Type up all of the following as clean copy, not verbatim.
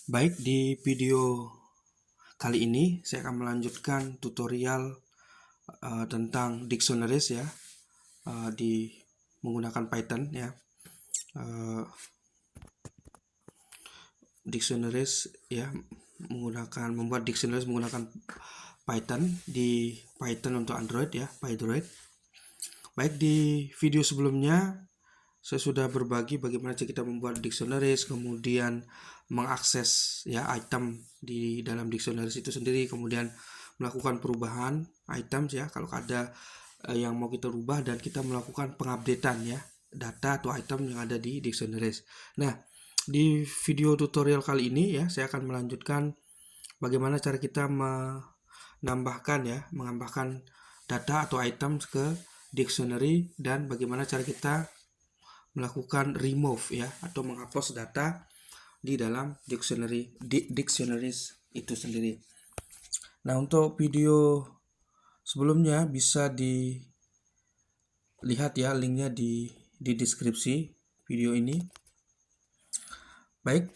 Baik, di video kali ini saya akan melanjutkan tutorial tentang dictionaries ya, di menggunakan Python ya. Uh, Dictionaries ya, membuat dictionaries menggunakan Python di Python untuk Android ya, Pydroid. Baik, di video sebelumnya saya sudah berbagi bagaimana cara kita membuat dictionaries, kemudian mengakses ya item di dalam dictionaries itu sendiri, kemudian melakukan perubahan items ya kalau ada yang mau kita rubah, dan kita melakukan pengupdatean ya data atau item yang ada di dictionaries. Nah, di video tutorial kali ini ya saya akan melanjutkan bagaimana cara kita menambahkan data atau item ke dictionary, dan bagaimana cara kita melakukan remove ya atau menghapus data di dalam dictionaries itu sendiri. Nah, untuk video sebelumnya bisa dilihat ya linknya di deskripsi video ini. Baik,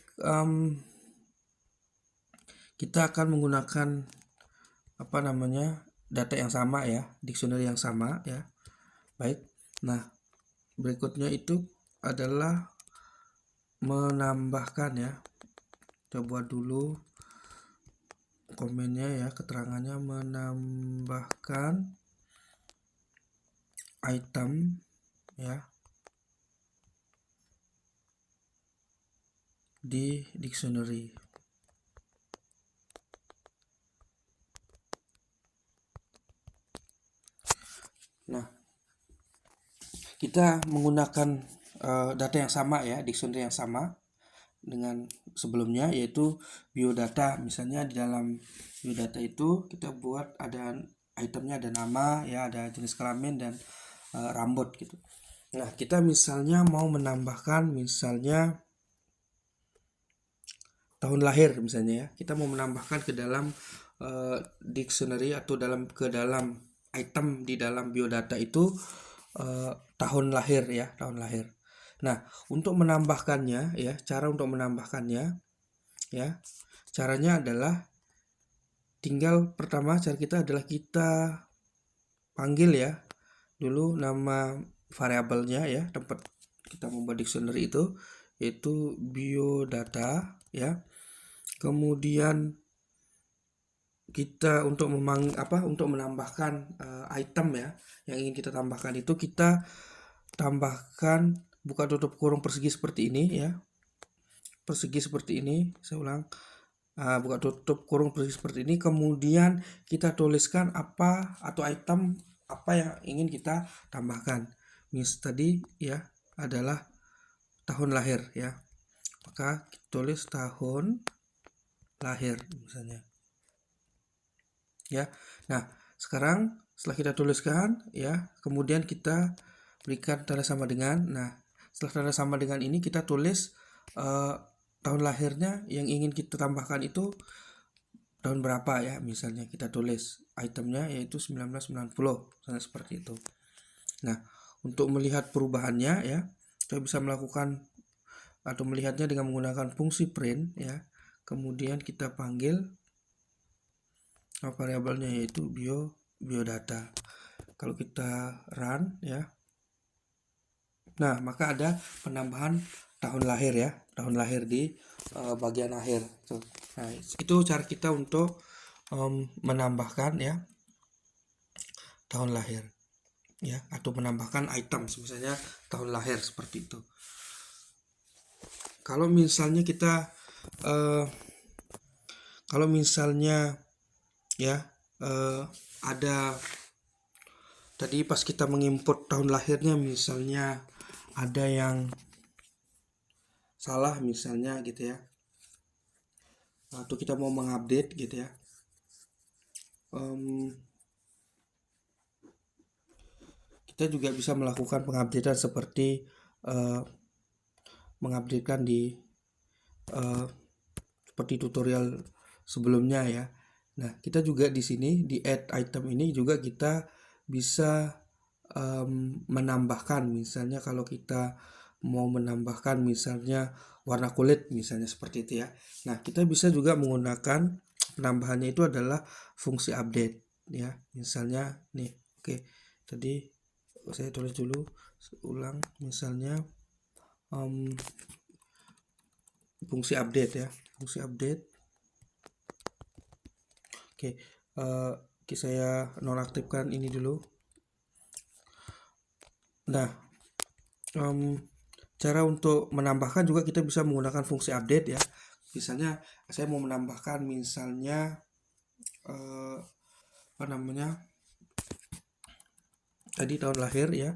kita akan menggunakan data yang sama ya, dictionary yang sama ya. Baik, nah berikutnya itu adalah menambahkan ya. Kita buat dulu komennya ya, keterangannya menambahkan item ya di dictionary. Nah, kita menggunakan data yang sama ya, dictionary yang sama dengan sebelumnya, yaitu biodata. Misalnya di dalam biodata itu kita buat ada itemnya, ada nama ya, ada jenis kelamin dan rambut gitu. Nah, kita misalnya mau menambahkan misalnya tahun lahir misalnya ya. Kita mau menambahkan ke dalam dictionary atau ke dalam item di dalam biodata itu tahun lahir ya, tahun lahir. Nah, untuk menambahkannya ya, cara untuk menambahkannya ya, caranya adalah tinggal pertama cara kita adalah kita panggil ya dulu nama variabelnya ya, tempat kita membuat dictionary itu yaitu biodata ya. Kemudian kita untuk menambahkan item ya yang ingin kita tambahkan itu, kita tambahkan buka tutup kurung persegi seperti ini ya, persegi seperti ini, saya ulang, buka tutup kurung persegi seperti ini, kemudian kita tuliskan apa atau item apa yang ingin kita tambahkan. Tadi ya adalah tahun lahir ya, maka kita tulis tahun lahir misalnya ya. Nah, sekarang setelah kita tuliskan ya, kemudian kita berikan tanda sama dengan. Nah, setelah tanda sama dengan ini kita tulis tahun lahirnya yang ingin kita tambahkan itu tahun berapa ya, misalnya kita tulis itemnya yaitu 1990 misalnya seperti itu. Nah, untuk melihat perubahannya ya, kita bisa melakukan atau melihatnya dengan menggunakan fungsi print ya. Kemudian kita panggil variabelnya yaitu biodata. Kalau kita run ya, nah maka ada penambahan tahun lahir ya, tahun lahir di bagian akhir. Nah, itu cara kita untuk menambahkan ya tahun lahir ya, atau menambahkan item misalnya tahun lahir seperti itu. Kalau misalnya kita ya ada tadi pas kita mengimport tahun lahirnya misalnya ada yang salah misalnya gitu ya, atau kita mau mengupdate gitu ya, kita juga bisa melakukan pengupdatean seperti mengupdatekan di seperti tutorial sebelumnya ya. Nah, kita juga di sini di add item ini juga kita bisa menambahkan, misalnya kalau kita mau menambahkan misalnya warna kulit misalnya seperti itu ya. Nah, kita bisa juga menggunakan penambahannya itu adalah fungsi update ya. Misalnya nih, oke. Tadi saya tulis dulu ulang misalnya fungsi update ya, fungsi update. Oke, saya nonaktifkan ini dulu. Nah, cara untuk menambahkan juga kita bisa menggunakan fungsi update ya. Misalnya saya mau menambahkan misalnya tadi tahun lahir ya,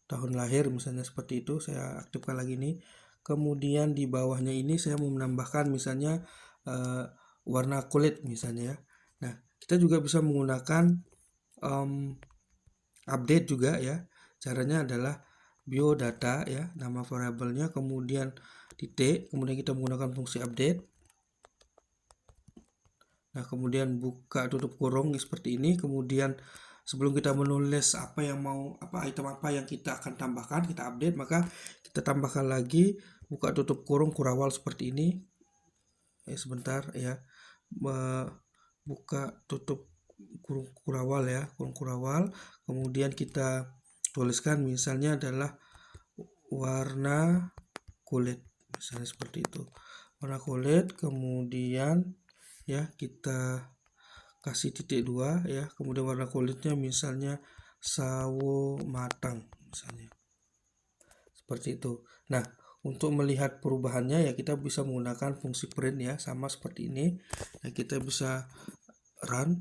tahun lahir misalnya seperti itu, saya aktifkan lagi nih. Kemudian di bawahnya ini saya mau menambahkan misalnya warna kulit misalnya ya. Nah, kita juga bisa menggunakan update juga ya. Caranya adalah biodata ya, nama variabelnya, kemudian titik, kemudian kita menggunakan fungsi update. Nah, kemudian buka tutup kurung seperti ini. Kemudian sebelum kita menulis item apa yang kita akan tambahkan, kita update, maka kita tambahkan lagi buka tutup kurung kurawal seperti ini. Sebentar ya. Buka tutup kurung kurawal ya, kurung kurawal. Kemudian kita tuliskan misalnya adalah warna kulit, misalnya seperti itu, warna kulit. Kemudian ya kita kasih titik 2 ya, kemudian warna kulitnya misalnya sawo matang misalnya seperti itu. Nah, untuk melihat perubahannya ya kita bisa menggunakan fungsi print ya, sama seperti ini. Nah, kita bisa run.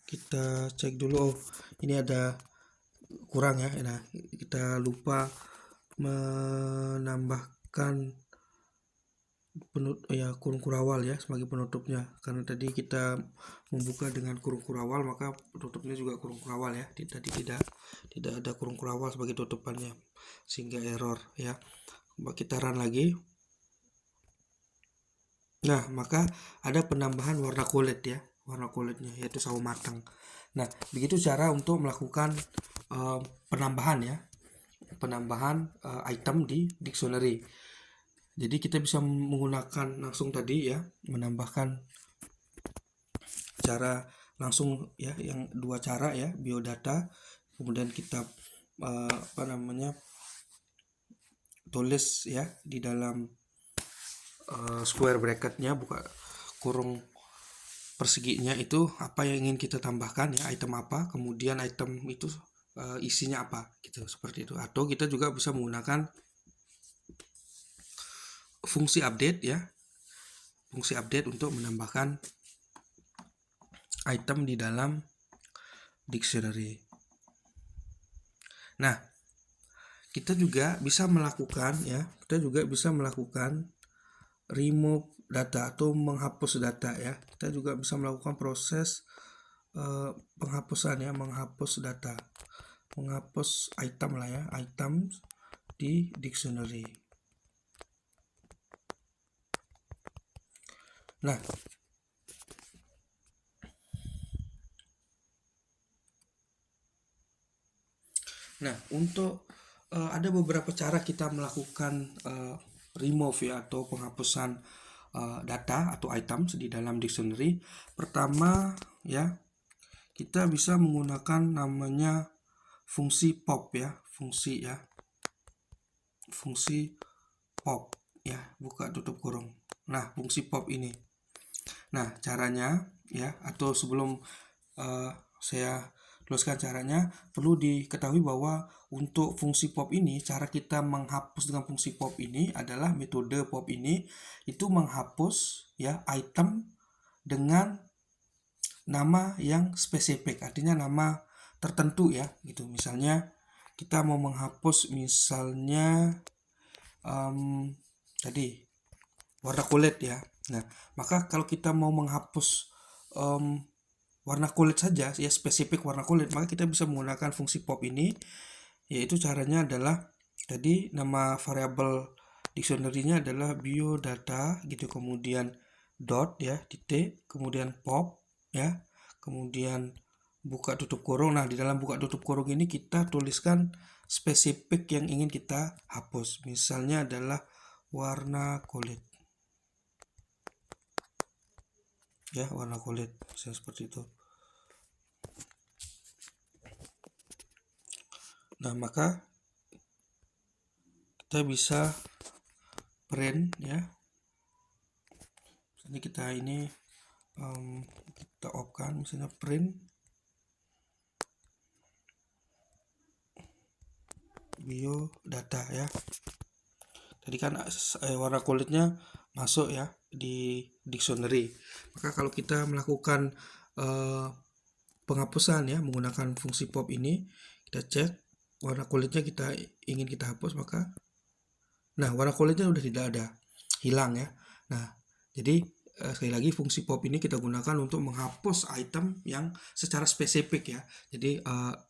Kita cek dulu, ini ada kurang ya. Nah, kita lupa menambahkan kurung kurawal ya sebagai penutupnya, karena tadi kita membuka dengan kurung kurawal, maka penutupnya juga kurung kurawal ya. Tadi tidak ada kurung kurawal sebagai tutupannya, sehingga error ya. Coba kita run lagi. Nah, maka ada penambahan warna kulit ya, warna kulitnya yaitu sawo matang. Nah, begitu cara untuk melakukan penambahan ya, penambahan item di dictionary. Jadi kita bisa menggunakan langsung tadi ya, menambahkan cara langsung ya, yang dua cara ya, biodata. Kemudian kita tulis ya di dalam square bracketnya, buka kurung perseginya, itu apa yang ingin kita tambahkan ya, item apa, kemudian item itu isinya apa gitu, seperti itu. Atau kita juga bisa menggunakan fungsi update ya, fungsi update untuk menambahkan item di dalam dictionary. Nah, kita juga bisa melakukan remove data atau menghapus data ya. Kita juga bisa melakukan proses penghapusan ya, menghapus data, menghapus item lah ya, item di dictionary. Nah, untuk ada beberapa cara kita melakukan remove ya, atau penghapusan data atau items di dalam dictionary. Pertama ya, kita bisa menggunakan namanya fungsi pop ya, fungsi pop ya, buka tutup kurung. Nah, fungsi pop ini. Nah, caranya ya, atau sebelum saya tuliskan caranya, perlu diketahui bahwa untuk fungsi pop ini, cara kita menghapus dengan fungsi pop ini adalah metode pop ini itu menghapus ya item dengan nama yang spesifik, artinya nama tertentu ya gitu. Misalnya kita mau menghapus misalnya tadi warna kulit ya. Nah, maka kalau kita mau menghapus warna kulit saja ya, spesifik warna kulit, maka kita bisa menggunakan fungsi pop ini, yaitu caranya adalah tadi nama variabel dictionary-nya adalah biodata gitu, kemudian dot ya, titik, kemudian pop ya, kemudian buka tutup kurung. Nah, di dalam buka tutup kurung ini kita tuliskan spesifik yang ingin kita hapus. Misalnya adalah warna kulit. Ya, warna kulit. Misalnya seperti itu. Nah, maka kita bisa print ya. Misalnya kita ini kita off-kan, misalnya print biodata ya. Tadi kan warna kulitnya masuk ya di dictionary. Maka kalau kita melakukan penghapusan ya menggunakan fungsi pop ini, kita cek warna kulitnya ingin kita hapus, maka nah warna kulitnya udah tidak ada, hilang ya. Nah, jadi sekali lagi fungsi pop ini kita gunakan untuk menghapus item yang secara spesifik ya. Jadi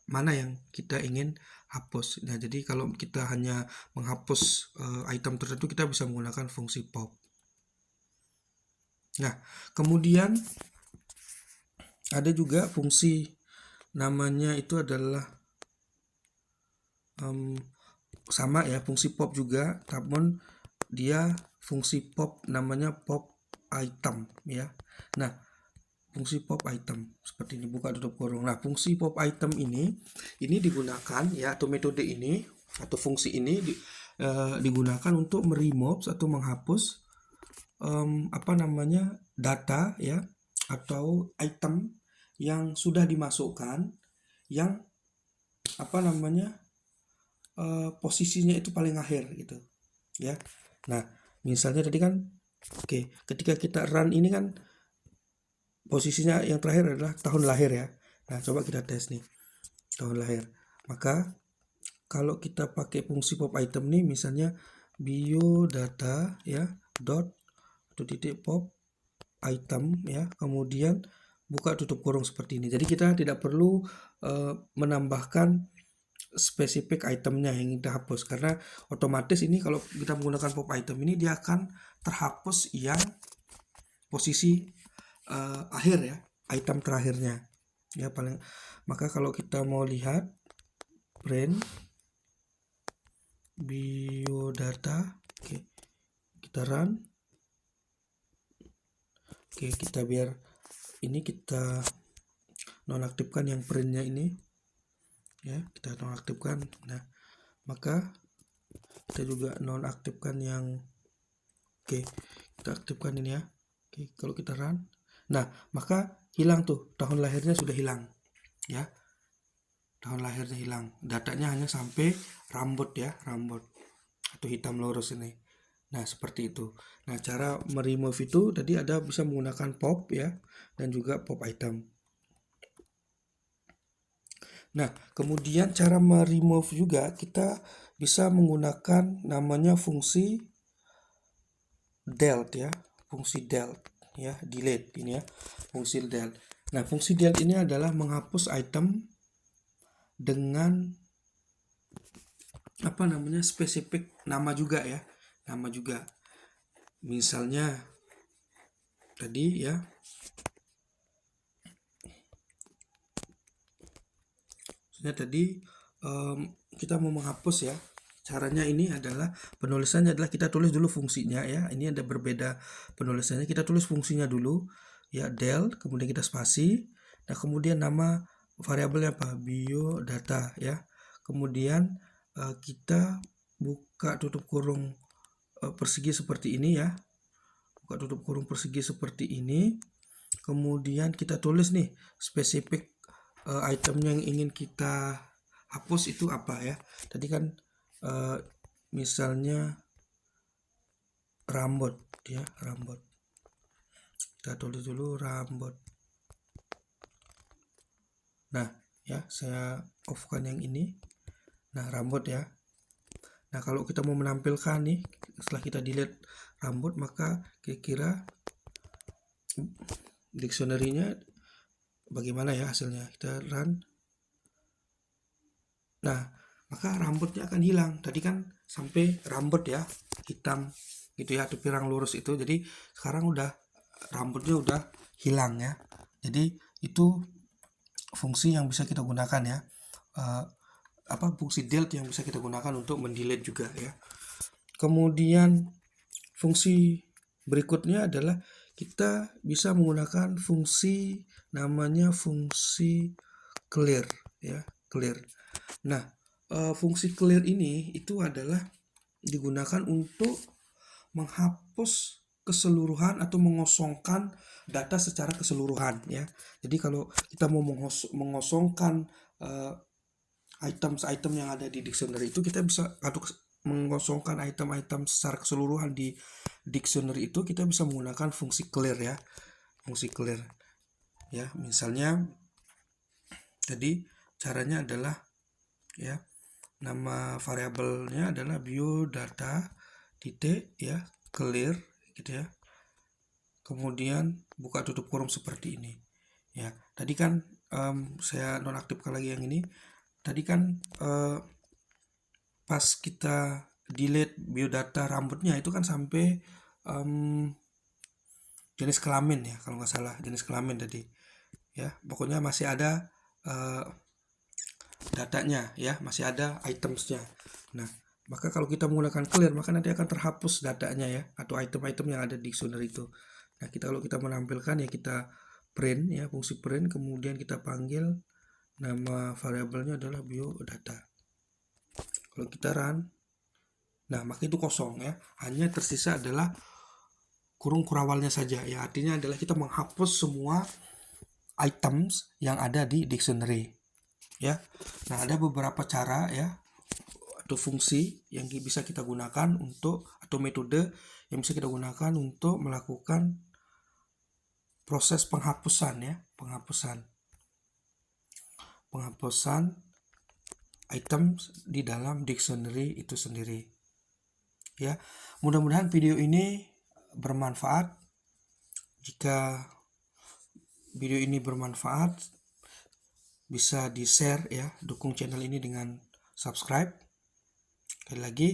mana yang kita ingin hapus. Nah, jadi kalau kita hanya menghapus item tertentu, kita bisa menggunakan fungsi pop. Nah, kemudian ada juga fungsi namanya itu adalah sama ya, fungsi pop juga, namun dia fungsi pop namanya pop item ya. Nah, fungsi pop item seperti ini, buka tutup kurung. Nah, fungsi pop item ini digunakan ya, atau metode ini atau fungsi ini digunakan untuk meremove atau menghapus data ya atau item yang sudah dimasukkan yang posisinya itu paling akhir gitu ya. Nah, misalnya tadi kan ketika kita run ini kan posisinya yang terakhir adalah tahun lahir ya. Nah, coba kita tes nih tahun lahir. Maka kalau kita pakai fungsi pop item nih, misalnya biodata ya dot pop item ya, kemudian buka tutup kurung seperti ini. Jadi kita tidak perlu menambahkan spesifik itemnya yang kita hapus, karena otomatis ini kalau kita menggunakan pop item ini dia akan terhapus yang posisi akhir ya, item terakhirnya ya paling. Maka kalau kita mau lihat print biodata, kita run. Kita biar ini kita nonaktifkan yang printnya ini ya, kita nonaktifkan. Nah, maka kita juga nonaktifkan yang kita aktifkan ini ya. Kalau kita run, nah maka hilang tuh, tahun lahirnya sudah hilang ya, tahun lahirnya hilang, datanya hanya sampai rambut ya, rambut atau hitam lurus ini. Nah, seperti itu. Nah, cara meremove itu tadi ada bisa menggunakan pop ya, dan juga pop item. Nah, kemudian cara meremove juga kita bisa menggunakan namanya fungsi delete ya, fungsi delete ya, delete ini ya, fungsi delete. Nah, fungsi delete ini adalah menghapus item dengan spesifik nama juga ya, nama juga. Misalnya tadi ya, kita mau menghapus ya. Caranya ini adalah penulisannya adalah kita tulis dulu fungsinya ya. Ini ada berbeda penulisannya. Kita tulis fungsinya dulu ya, del, kemudian kita spasi. Nah, kemudian nama variabelnya apa? Biodata ya. Kemudian kita buka tutup kurung persegi seperti ini ya. Buka tutup kurung persegi seperti ini. Kemudian kita tulis nih spesifik item yang ingin kita hapus itu apa ya. Tadi kan misalnya rambut ya, rambut. Kita tulis dulu rambut. Nah ya, saya off kan yang ini. Nah, rambut ya. Nah, kalau kita mau menampilkan nih setelah kita delete rambut, maka kira-kira dictionary-nya bagaimana ya hasilnya. Kita run. Nah, maka rambutnya akan hilang. Tadi kan sampai rambut ya, hitam gitu ya, atau pirang lurus itu. Jadi sekarang udah rambutnya udah hilang ya. Jadi itu fungsi yang bisa kita gunakan ya. Fungsi delete yang bisa kita gunakan untuk mendelete juga ya. Kemudian fungsi berikutnya adalah kita bisa menggunakan fungsi namanya fungsi clear ya, clear. Nah, fungsi clear ini itu adalah digunakan untuk menghapus keseluruhan atau mengosongkan data secara keseluruhan ya. Jadi kalau kita mau mengosongkan item-item yang ada di dictionary itu, kita bisa mengosongkan item-item secara keseluruhan di dictionary itu, kita bisa menggunakan fungsi clear ya, fungsi clear ya. Misalnya jadi caranya adalah ya, nama variabelnya adalah biodata titik ya, clear gitu ya. Kemudian buka tutup kurung seperti ini ya. Tadi kan saya nonaktifkan lagi yang ini. Tadi kan pas kita delete biodata rambutnya itu kan sampai jenis kelamin ya, kalau nggak salah jenis kelamin tadi ya. Pokoknya masih ada datanya ya, masih ada itemsnya. Nah, maka kalau kita menggunakan clear, maka nanti akan terhapus datanya ya, atau item-item yang ada di dictionary itu. Nah, kalau kita menampilkan ya, kita print ya, fungsi print, kemudian kita panggil nama variabelnya adalah biodata. Kalau kita run, nah maka itu kosong ya, hanya tersisa adalah kurung kurawalnya saja ya. Artinya adalah kita menghapus semua items yang ada di dictionary ya. Nah, ada beberapa cara ya atau fungsi yang bisa kita gunakan untuk, atau metode yang bisa kita gunakan untuk melakukan proses penghapusan ya, penghapusan item di dalam dictionary itu sendiri ya. Mudah-mudahan video ini bermanfaat. Jika video ini bermanfaat, bisa di-share ya, dukung channel ini dengan subscribe. Sekali lagi,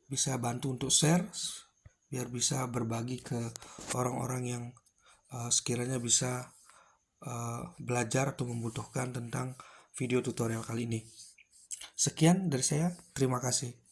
bisa bantu untuk share biar bisa berbagi ke orang-orang yang sekiranya bisa belajar atau membutuhkan tentang video tutorial kali ini. Sekian dari saya, terima kasih.